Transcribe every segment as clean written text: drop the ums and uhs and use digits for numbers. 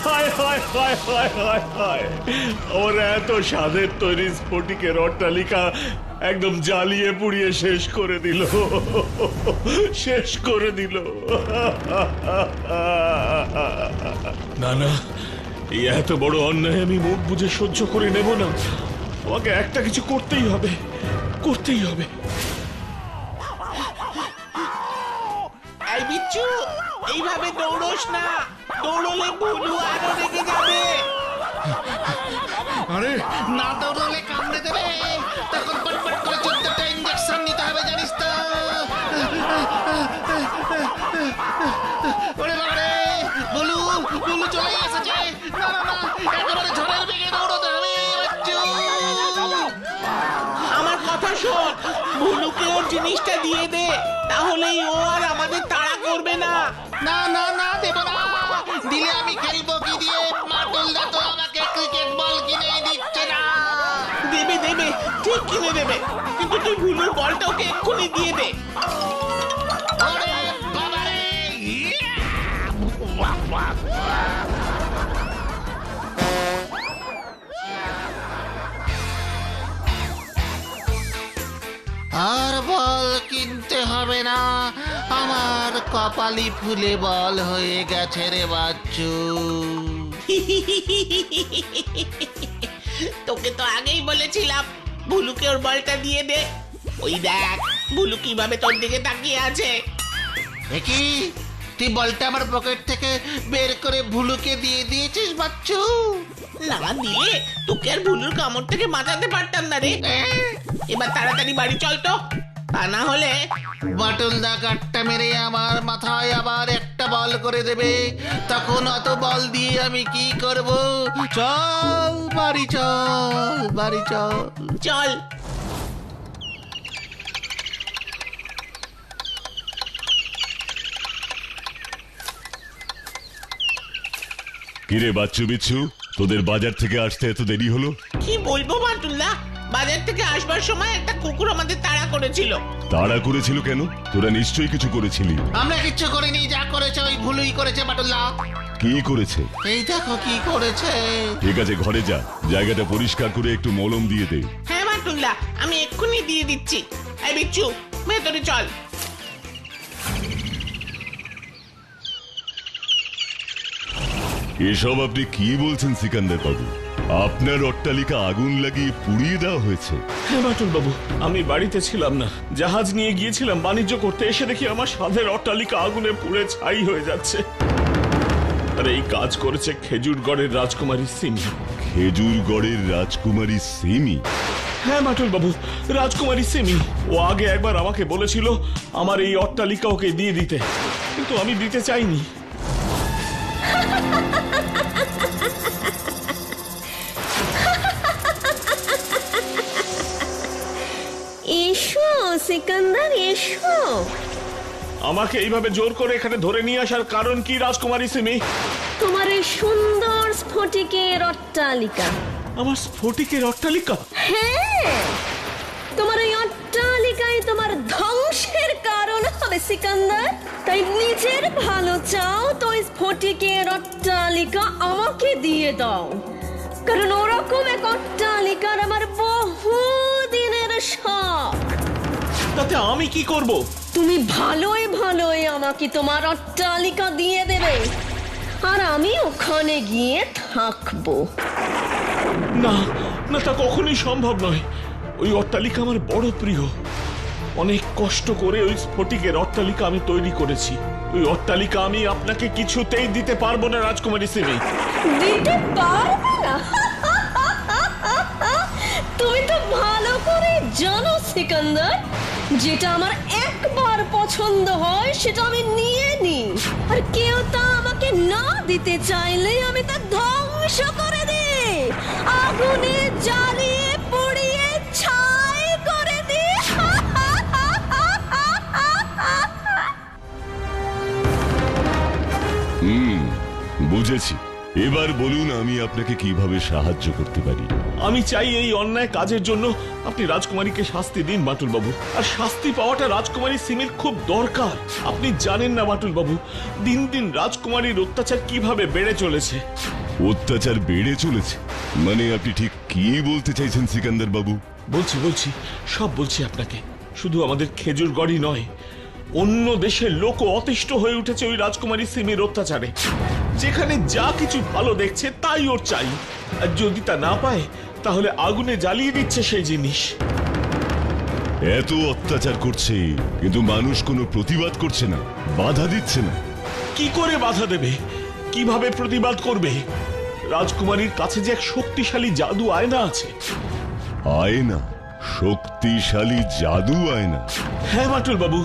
হায় হায় হায় হায় হায় হায়, আমার এত স্বাদের তৈরি স্ফটিকের অট্টালিকা একদম জ্বালিয়ে পুড়িয়ে শেষ করে দিল, শেষ করে দিল। না না, এই এত বড় অন্যায় আমি মুখ বুজে সহ্য করে নেব না। আমাকে একটা কিছু করতেই হবে, করতেই হবে। এই বিচ্ছু, এইভাবে দৌড়োস না, দৌড়লে ভুলু আরো রেগে যাবে। আরে না দৌড়লে কামড়ে দেবে, তখন পটপট করে 14টা ইঞ্জেকশন নিতে হবে, জানিস তো? ওরে বাবারে, বুলু বুলু চলে এসেছে। না না না, একেবারে ঝড়ের বেগে দৌড়তে হবে বাচ্চু। আমার কথা শোন, ভুলুকে ওর জিনিসটা দিয়ে দে, তাহলেই ও আর আমাদের তাড়া করবে না। না না না, দেব না। দিলে আমি খেলবো কি দিয়ে? মাটুল দা তো আমাকে ক্রিকেট বল কিনে দিচ্ছে না। দেবে দেবে, ঠিক কিনে দেবে, কিন্তু তুই ভুলুর বলটা ওকে এক্ষুনি দিয়ে দে। ওরে বাবারে, আর বল কিনতে হবে না, আমার কপালি ফুলে বল হয়ে গেছে রে বাচ্চু। তোকে তো আগেই বলেছিলাম ভুলুকে ওর বলটা দিয়ে দে। ওই দেখ ভুলু কিভাবে তোর দিকে তাকিয়ে আছে। কি তুই বলটা আমার পকেট থেকে বের করে ভুলুকে দিয়ে দিয়েছিস বাচ্চু? না দিলে তোকে আর ভুলুর কামড় থেকে বাঁচাতে পারতাম না রে। এবার তাড়াতাড়ি বাড়ি চল তো, তা না হলে বাটুল দা গাট্টা মেরে আমার মাথায় আবার একটা বল করে দেবে। তখন অত বল দিয়ে আমি কি করব? চল বাড়ি চল, বাড়ি চল। চল। কিরে বাচ্চু বিচ্ছু, তোদের বাজার থেকে আসতে এত দেরি হলো? কি বলবো বাটুল্লাহ, বাজার থেকে আসবার সময় একটা কুকুর আমাদের তাড়া করেছিল। তাড়া করেছিল কেন? তোরা নিশ্চয়ই কিছু করেছিলি। আমরা কিচ্ছু করিনি, যা করেছে ওই ভুলুই করেছে বাটুল্লাহ। কি করেছে? এই দেখো কি করেছে। ঠিক আছে, ঘরে যা, জায়গাটা পরিষ্কার করে একটু মলম দিয়ে দে। হ্যাঁ বাটুল্লাহ, আমি এক্ষুনি দিয়ে দিচ্ছি। এই বিচ্ছু, ভেতরে চল। এসব আপনি কি বলছেন সিকান্দার বাবু? আপনার অট্টালিকা আগুন লাগিয়ে পুড়িয়ে দেওয়া হয়েছে? হ্যাঁ বাটুল বাবু, আমি বাড়িতে ছিলাম না, জাহাজ নিয়ে গিয়েছিলাম বাণিজ্য করতে, এসে দেখি আমার সাধের অট্টালিকা আগুনে পুড়ে ছাই হয়ে যাচ্ছে। আর এই কাজ করেছে খেজুরগড়ের রাজকুমারী সিমি। খেজুরগড়ের রাজকুমারী সিমি? হ্যাঁ বাটুল বাবু, রাজকুমারী সিমি। ও আগে একবার আমাকে বলেছিল আমার এই অট্টালিকা ওকে দিয়ে দিতে, কিন্তু আমি দিতে চাইনি। এসো সিকান্দার, এসো। আমাকে এইভাবে জোর করে এখানে ধরে নিয়ে আসার কারণ কি রাজকুমারী সিমি? তোমার এই সুন্দর স্ফটিকের অট্টালিকা। আমার স্ফটিকের অট্টালিকা? হ্যাঁ, তোমার এই অট্টালিকায় তোমার ধ্বংসের কারণ হবে সিকান্দার। তাই নিজের ভালো চাও তো স্ফটিকের অট্টালিকা আমাকে দিয়ে দাও, কারণ ওরকম এক অট্টালিকার আমার বহু দিনের শখ। তাতে আমি কি করব? তুমি ভালোই ভালোই আমাকে তোমার অট্টালিকা দিয়ে দেবে, আর আমি ওখানে গিয়ে থাকবো। না না, তা কখনোই সম্ভব নয়। ওই অট্টালিকা আমার বড় প্রিয়। অনেক কষ্ট করে ওই স্ফটিকের অট্টালিকা আমি তৈরি করেছি। ওই অট্টালিকা আমি আপনাকে কিছুতেই দিতে পারবো না রাজকুমারী সিমি। দিতে পারবে না? তুমি তো ভালো করে জানো সিকান্দার, যেটা আমার একবার পছন্দ হয় সেটা আমি নিয়ে নিই, আর কেউ তা আমাকে না দিতে চাইলে আমি তা ধ্বংস করে দিই, আগুনে জ্বালিয়ে পুড়িয়ে ছাই করে দিই। বুঝেছি, এবার বলুন আমি আপনাকে কিভাবে সাহায্য করতে পারি। আমি চাই এই অন্যায় কাজের জন্য আপনি রাজকুমারীকে শাস্তি দিন বাটুল বাবু। আর শাস্তি পাওয়াটা রাজকুমারী সিমির খুব দরকার। আপনি জানেন না বাটুল বাবু, দিন দিন রাজকুমারীর অত্যাচার কিভাবে বেড়ে চলেছে। অত্যাচার বেড়ে চলেছে মানে আপনি ঠিক কি বলতে চাইছেন সিকান্দার বাবু? বলছি সব বলছি আপনাকে। শুধু আমাদের খেজুরগড়ই নয়, অন্য দেশের লোকও অতিষ্ঠ হয়ে উঠেছে ওই রাজকুমারী সিমির অত্যাচারে। যেখানে যা কিছু ভালো দেখছে তাই ওর চাই, আর যদি তা না পায় তাহলে আগুনে জ্বালিয়ে দিচ্ছে সেই জিনিস। এত অত্যাচার করছে কিন্তু মানুষ কোনো প্রতিবাদ করছে না, বাধা দিচ্ছে না। কি করে বাধা দেবে, কিভাবে প্রতিবাদ করবে? রাজকুমারীর কাছে যে এক শক্তিশালী জাদু আয়না আছে। আয়না? শক্তিশালী জাদু আয়না? হ্যাঁ বাটুল বাবু,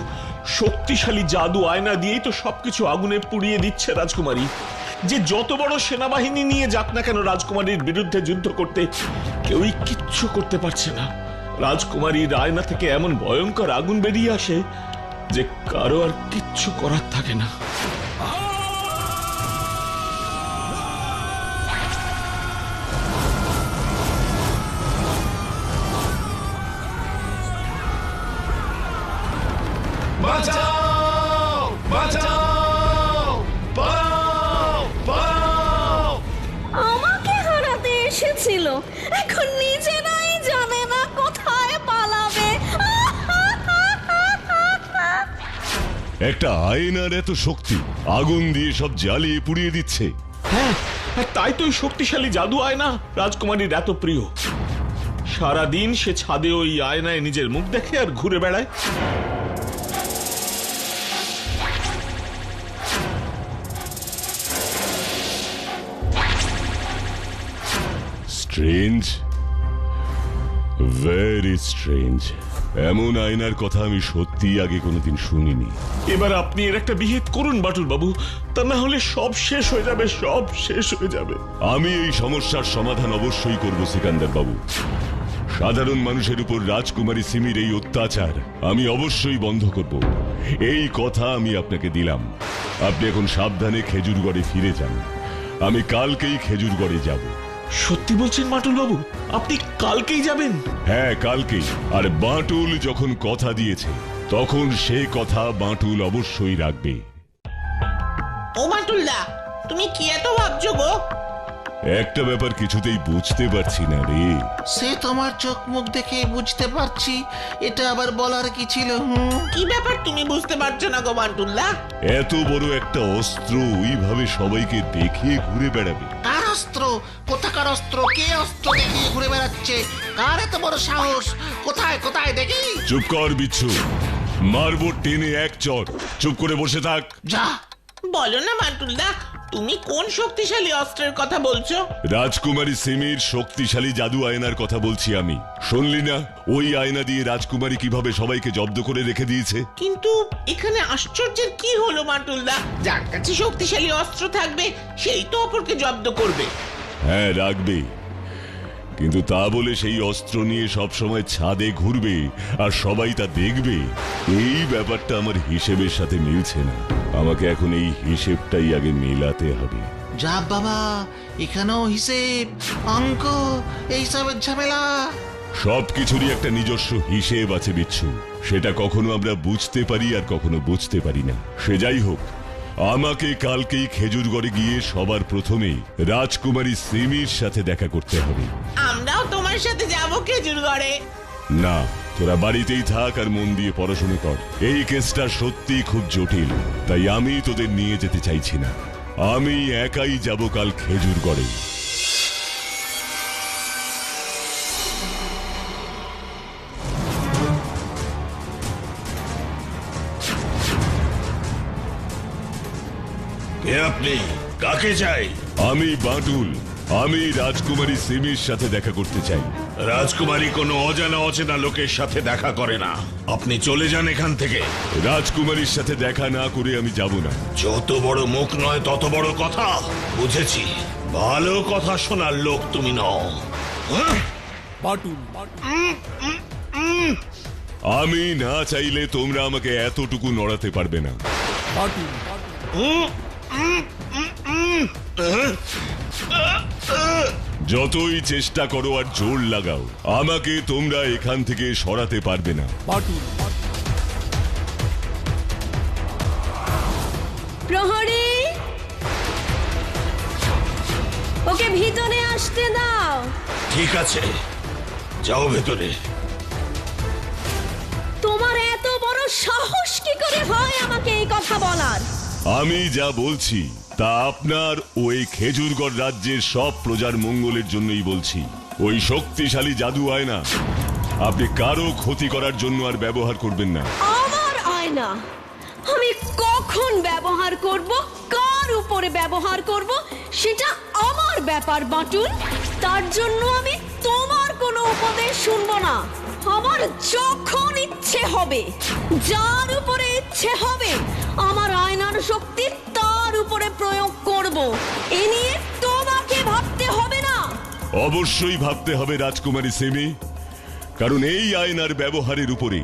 শক্তিশালী জাদু আয়না দিয়েই তো সবকিছু আগুনে পুড়িয়ে দিচ্ছে রাজকুমারী। যে যত বড় সেনাবাহিনী নিয়ে যাক না কেন রাজকুমারীর বিরুদ্ধে যুদ্ধ করতে, কেউই কিচ্ছু করতে পারছে না। রাজকুমারীর আয়না থেকে এমন ভয়ঙ্কর আগুন বেরিয়ে আসে যে কারো আর কিচ্ছু করার থাকে না। আমাকে হারাতে এসেছিল, এখন নিজেরাই জানে না কোথায় পালাবে। একটা আয়নার এত শক্তি, আগুন দিয়ে সব জ্বালিয়ে পুড়িয়ে দিচ্ছে। হ্যাঁ, আর তাই তো ওই শক্তিশালী জাদু আয়না রাজকুমারীর এত প্রিয়। সারাদিন সে ছাদে ওই আয়নায় নিজের মুখ দেখে আর ঘুরে বেড়ায়। Strange, very strange. এমন আয়নার কথা আমি সত্যি আগে কোনোদিন শুনিনি। এবার আপনি এর একটা বিহিত করুন বাটুল বাবু, তা না হলে সব শেষ হয়ে যাবে, সব শেষ হয়ে যাবে। আমি এই সমস্যার সমাধান অবশ্যই করব সিকান্দার বাবু। সাধারণ মানুষের উপর রাজকুমারী সিমির এই অত্যাচার আমি অবশ্যই বন্ধ করব, এই কথা আমি আপনাকে দিলাম। আপনি এখন সাবধানে খেজুরগড়ে ফিরে যান। আমি কালকেই খেজুরগড়ে যাব। সত্যি বলছেন বাটুল বাবু? আপনি কালকেই যাবেন? হ্যাঁ, কালকেই। আর বাঁটুল যখন কথা দিয়েছে তখন সে কথা বাঁটুল অবশ্যই রাখবে। ও বাটুলদা, তুমি কি এত ভাবছো গো? একটা ব্যাপার কিছুতেই বুঝতে পারছি না রে। সে তোমার চোখ মুখ দেখে বুঝতে পারছি, এটা আবার বলার কি ছিল? কি ব্যাপার তুমি বুঝতে পারছো না গো বাটুলদা? এত বড় একটা অস্ত্র ওইভাবে সবাইকে দেখিয়ে ঘুরে বেড়াবে। কার অস্ত্র? কোথাকার অস্ত্র? কে অস্ত্র দেখিয়ে ঘুরে বেড়াচ্ছে? কার এত বড় সাহস? কোথায় কোথায় দেখি? চুপ কর বিচ্ছু, মারবো টেনে এক চট। চুপ করে বসে থাক। যা। বলো না বাটুলদা, তুমি কোন শক্তিশালী অস্ত্রের কথা বলছো? রাজকুমারী সিমির শক্তিশালী জাদু আয়নার কথা বলছি আমি। শুনলি না ওই আয়না দিয়ে রাজকুমারী কিভাবে সবাইকে জব্দ করে রেখে দিয়েছে? কিন্তু এখানে আশ্চর্যের কি হলো বাটুলদা? যার কাছে শক্তিশালী অস্ত্র থাকবে সেই তো অপরকে জব্দ করবে। হ্যাঁ, রাখবে, কিন্তু তা বলে সেই অস্ত্র নিয়ে সব সময় ছাদে ঘুরবে আর সবাই তা দেখবে, এই ব্যাপারটা আমার হিসেবের সাথে মিলছে না। আমাকে এখন এই হিসেবটাই আগে মেলাতে হবে। যা বাবা, এখানেও হিসেব, অঙ্ক, এইসবের ঝামেলা। সবকিছুরই একটা নিজস্ব হিসেব আছে বিচ্ছু, সেটা কখনো আমরা বুঝতে পারি আর কখনো বুঝতে পারি না। সে যাই হোক, আমাকে কালকেই খেজুরগড়ে গিয়ে সবার প্রথমে রাজকুমারী সিমির সাথে দেখা করতে হবে। আমরাও তোমার সাথে যাবো খেজুরগড়ে। না, তোরা বাড়িতেই থাক আর মন দিয়ে পড়াশোনা কর। এই কেসটা সত্যি খুব জটিল, তাই আমি তোদের নিয়ে যেতে চাইছি না। আমি একাই যাব কাল খেজুরগড়ে। কে আপনি? কাকে চাই? আমি বাঁটুল, আমি রাজকুমারী সিমির সাথে দেখা করতে চাই। রাজকুমারী কোনো অজানা অচেনা লোকের সাথে দেখা করে না। আপনি চলে যান এখান থেকে। রাজকুমারীর সাথে দেখা না করে আমি যাব না। যত বড় মুখ নয় তত বড় কথা। বুঝেছি, ভালো কথা শোনার লোক তুমি নও। আমি না চাইলে তোমরা আমাকে এতটুকু নড়াতে পারবে না। যতই চেষ্টা করো আর জোর লাগাও, আমাকে তোমরা এখান থেকে সরাতে পারবে না। প্রহরী, ওকে ভিতরে আসতে দাও। ঠিক আছে, যাও ভেতরে। তোমার এত বড় সাহস কি করে হয় আমাকে এই কথা বলার? আমি যা বলছি তা আপনার ওই খেজুরগড় রাজ্যের সব প্রজার মঙ্গলের জন্যই বলছি। ওই শক্তিশালী জাদু আয়না আপনি কারো ক্ষতি করার জন্য আর ব্যবহার করবেন না। আমার আয়না আমি কখন ব্যবহার করব, কার উপরে ব্যবহার করব, সেটা আমার ব্যাপার বাটুল। তার জন্য আমি তোমার কোনো উপদেশ শুনবো না। আমার যখন ইচ্ছে হবে, যার উপরে ইচ্ছে হবে, আমার আয়নার শক্তি তার উপরে প্রয়োগ করব। এ নিয়ে তোমাকে ভাবতে হবে না। অবশ্যই ভাবতে হবে রাজকুমারী সিমি, কারণ এই আয়নার ব্যবহারের উপরে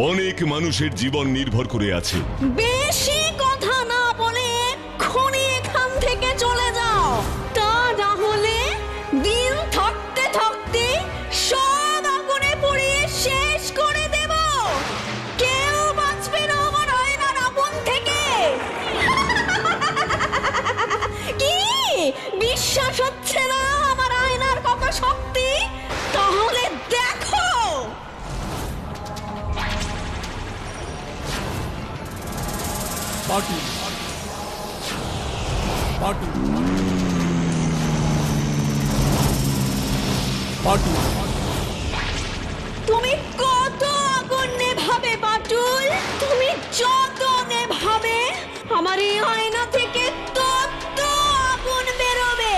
অনেক মানুষের জীবন নির্ভর করে আছে। বেশি কথা না বলে এক্ষুনি এখান থেকে চলে যাও, তা না হলে দিন থাকতে থাকতে সব আগুনে পুড়িয়ে শেষ করে দেব। কেউ বাঁচবে না আমার আয়নার আগুন থেকে। কি বিশ্বাস হচ্ছে না আমার আয়নার কত শক্তি? তাহলে দেখো। তুমি কত আগুন নেভাবে বাটুল? তুমি যত নেভাবে আমার এই আয়না থেকে তত আগুন বেরোবে।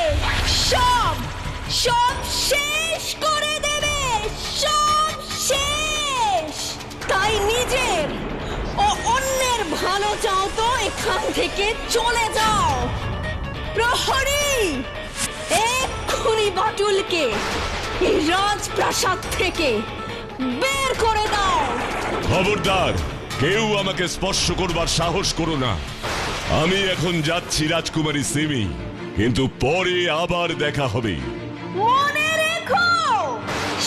সব সব শেষ করে দেবে, সব শেষ। তাই নিজের ও অন্যের ভালো চাও তো এখান থেকে চলে যাও। প্রহরী, এক্ষুনি বাটুলকে এই রাজপ্রাসাদ থেকে বের করে দাও। খবরদার, কেউ আমাকে স্পর্শ করবার সাহস করো না। আমি এখন যাচ্ছি রাজকুমারী সিমি, কিন্তু পরে আবার দেখা হবে। মনে রেখো,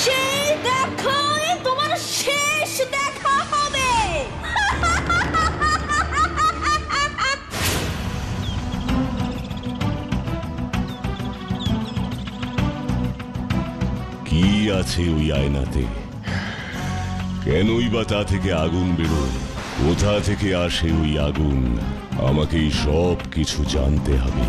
সেই দেখায় তোমার শেষ দেখা হবে। কি আছে ওই আয়নাতে? কেনই বা তা থেকে আগুন বেরোয়? কোথা থেকে আসে ওই আগুন? আমাকেই সব কিছু জানতে হবে।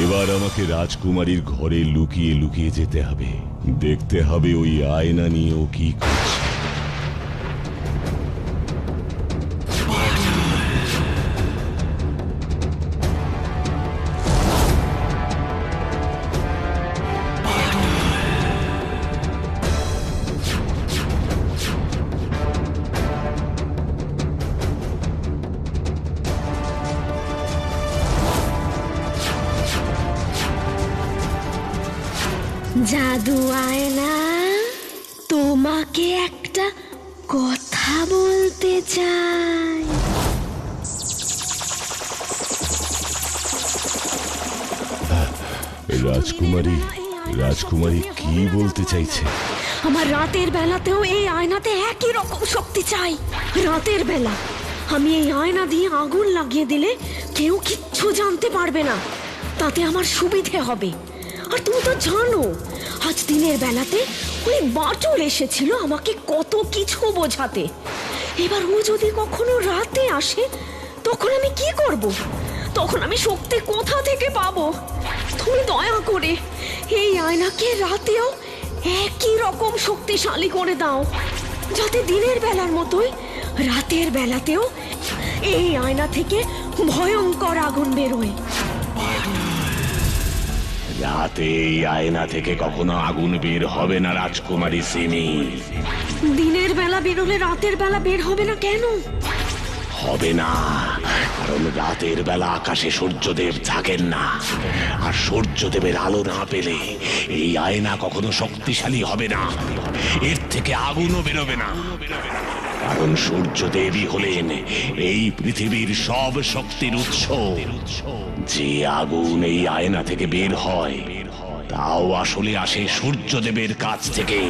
এবার আমাকে রাজকুমারীর ঘরে লুকিয়ে লুকিয়ে যেতে হবে। দেখতে হবে ওই আয়না নিয়েও কি করছে। জাদু আয়না, তোমাকে একটা কথা বলতে চাই। রাজকুমারী, রাজকুমারী কি বলতে চাইছে? আমার রাতের বেলাতেও এই আয়নাতে একই রকম শক্তি চাই। রাতের বেলা আমি এই আয়না দিয়ে আগুন লাগিয়ে দিলে কেউ কিচ্ছু জানতে পারবে না, তাতে আমার সুবিধে হবে। আর তুমি তো জানো, আজ দিনের বেলাতে ওই বাটুল এসেছিল আমাকে কত কিছু বোঝাতে। এবার ও যদি কখনো রাতে আসে, তখন আমি কি করব? তখন আমি শক্তি কোথা থেকে পাবো? তুমি দয়া করে এই আয়নাকে রাতেও একই রকম শক্তিশালী করে দাও, যাতে দিনের বেলার মতোই রাতের বেলাতেও এই আয়না থেকে ভয়ঙ্কর আগুন বেরোয়। রাতে এই আয়না থেকে কখনো আগুন বের হবে না রাজকুমারী সিমি। দিনের বেলা বেরোলে রাতের বেলা বের হবে না কেন? হবে না, কারণ রাতের বেলা আকাশে সূর্যদেব থাকেন না, আর সূর্যদেবের আলো না পেলে এই আয়না কখনো শক্তিশালী হবে না, এর থেকে আগুনও বেরোবে না। কারণ সূর্যদেবই হলেন এই পৃথিবীর সব শক্তির উৎস। যে আগুন এই আয়না থেকে বের হয় তাও আসলে আসে সূর্যদেবের কাছ থেকে।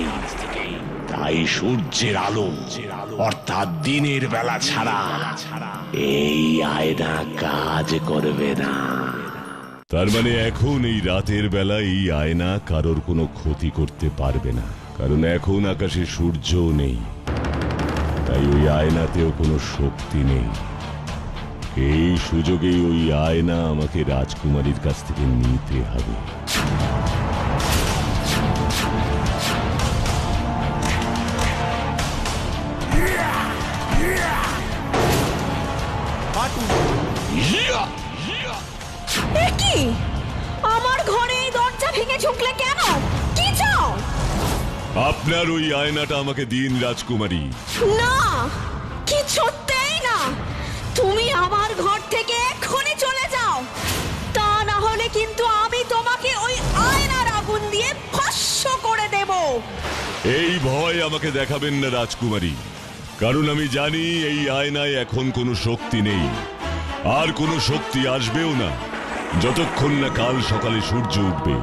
তাই সূর্যের আলো অর্থাৎ দিনের বেলা ছাড়া এই আয়না কাজ করবে না। তার মানে এখন এই রাতের বেলা এই আয়না কারোর কোনো ক্ষতি করতে পারবে না, কারণ এখন আকাশে সূর্যও নেই, তাই ওই আয়নাতেও কোনো শক্তি নেই। এই সুযোগেই ওই আয়না আমাকে রাজকুমারীর কাছ থেকে নিতে হবে। এ কি? আমার ঘরে এই দরজা ভেঙে ঢুকলে কেন? কি চাও? আপনার ওই আয়নাটা আমাকে দিন রাজকুমারী। না, কিছুতেই না। তুমি আমার ঘর থেকে এক্ষুনি চলে যাও, তা না হলে কিন্তু আমি তোমাকে ওই আয়নার আগুন দিয়ে ভস্ম করে দেব। এই ভয় আমাকে দেখাবেন না রাজকুমারী, কারণ আমি জানি এই আয়নায় এখন কোনো শক্তি নেই, আর কোনো শক্তি আসবেও না যতক্ষণ না কাল সকালে সূর্য উঠবে।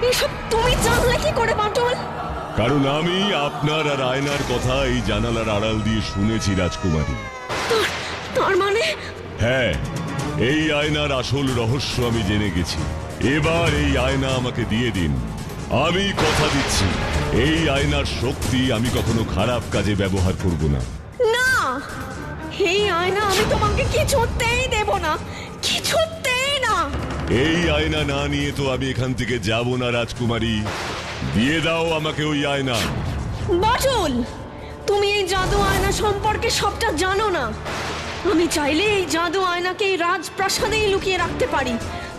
এইসব তুমি জানলে কি করে বাটুল? কারণ আমি আপনার আর আয়নার কথা এই জানালার আড়াল দিয়ে শুনেছি রাজকুমারী। তার মানে? হ্যাঁ, এই আয়নার আসল রহস্য আমি জেনে গেছি। এবার এই আয়না আমাকে দিয়ে দিন, আমি কথা দিচ্ছি এই আয়নার শক্তি আমি কখনো খারাপ কাজে ব্যবহার করব না। না, এই আয়না আমি তোমাকে কিছুতেই দেব না, কিছুতেই না। এই আয়না না নিয়ে তো আমি এখান থেকে যাব না রাজকুমারী। দিয়ে দাও আমাকে ওই আয়না। বাটুল, তুমি এই জাদু আয়না সম্পর্কে সবটা জানো না। আমি চাইলে এই জাদু আয়নাকে এই রাজপ্রাসাদেই লুকিয়ে রাখতে পারি,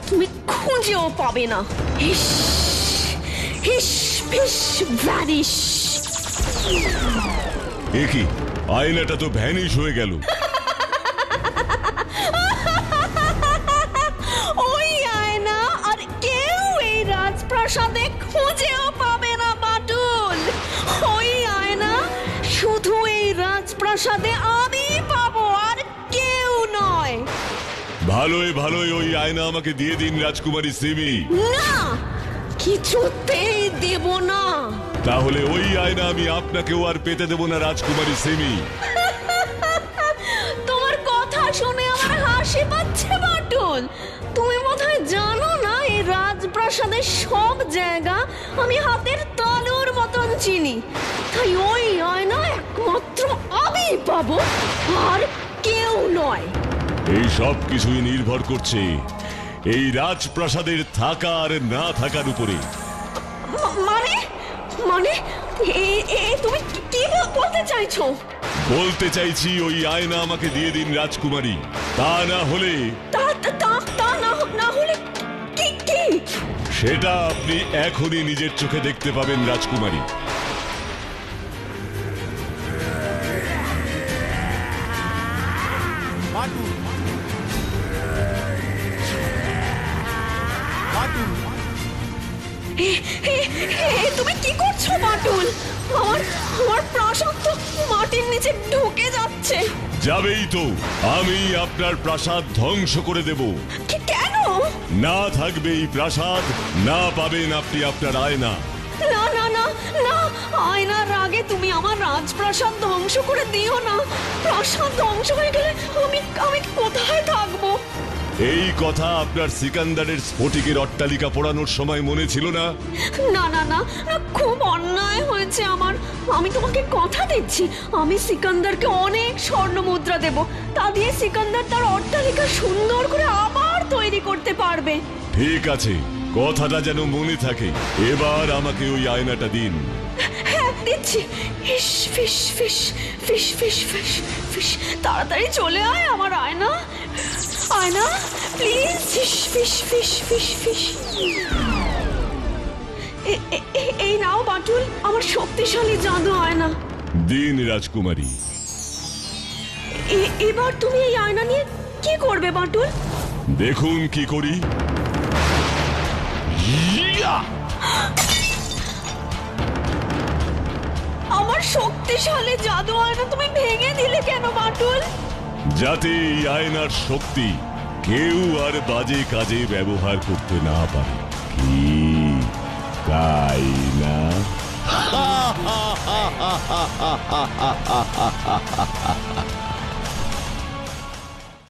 তুমি খুঁজেও পাবে না। হিস হিস ফিস ভ্যানিশ। এ কি, আয়নাটা তো ভ্যানিশ হয়ে গেল। ওই আয়না আর কেউ এই রাজপ্রাসাদে খুঁজেও পাবে না বাটুল। ওই আয়না শুধু এই রাজপ্রাসাদে আমি পাবো, আর কেউ নয়। ভালোই ভালোই ওই আয়না আমাকে দিয়ে দিন রাজকুমারী সিমি। না, কিছুতেই দেব না। তাহলে ওই আয়না আমি আপনাকেও আর পেতে দেব না রাজকুমারী সিমি। তোমার কথা শুনে আমার হাসি পাচ্ছে বাটুল। তুমি বোধহয় জানো না এই রাজপ্রাসাদের সব জায়গা আমি হাতের তালুর মতন চিনি, তাই ওই আয়না একমাত্র আমি পাবো, আর কেউ নয়। এই সব কিছুই নির্ভর করছে এই রাজপ্রাসাদের থাকা আর না থাকার উপরে। মানে মানে তুমি কি বলতে চাইছো? বলতে চাইছি ওই আয়না আমাকে দিয়ে দিন রাজকুমারী, তা না হলে না হলে কি? সেটা আপনি এখনই নিজের চোখে দেখতে পাবেন রাজকুমারী। তুমি কি করছো বাটুল? আমার প্রাসাদ তো মাটির নিচে ঢুকে যাচ্ছে। যাবেই তো, আমি আপনার প্রাসাদ ধ্বংস করে দেব। কেন? না থাকবে এই প্রাসাদ, না পাবেন আপনি আপনার আয়না। না না না না, আয়নার আগে তুমি আমার রাজপ্রাসাদ ধ্বংস করে দিও না। প্রাসাদ ধ্বংস হয়ে গেলে আমি কোথায় থাকবো? এই কথা আপনার সিকান্দারের স্ফটিকের অট্টালিকা পোড়ানোর সময় মনে ছিল না? না না না না, খুব অন্যায় হয়েছে আমার। আমি তোমাকে কথা দিচ্ছি, আমি সিকান্দারকে অনেক স্বর্ণ মুদ্রা দেব। তা দিয়ে সিকান্দার তার অট্টালিকা সুন্দর করে আবার তৈরি করতে পারবে। ঠিক আছে, কথাটা যেন মনে থাকে। এবার আমাকে ওই আয়নাটা দিন। হ্যাঁ দিচ্ছি। ফিস ফিস ফিস ফিস ফিস ফিস ফিস, তাড়াতাড়ি চলে আয় আমার আয়না। আয়না প্লিজ। ফিস ফিস ফিস ফিস ফিস। এই নাও বাটুল, আমার শক্তিশালী জাদু আয়না। দিন রাজকুমারী। এবার তুমি এই আয়না নিয়ে কি করবে বাটুল? দেখুন কি করি। আমার শক্তিশালী জাদু আয়না তুমি ভেঙে দিলে কেন বাটুল? যাতে এই আয়নার শক্তি কেউ আর বাজে কাজে ব্যবহার করতে না পারে, কি তাই না?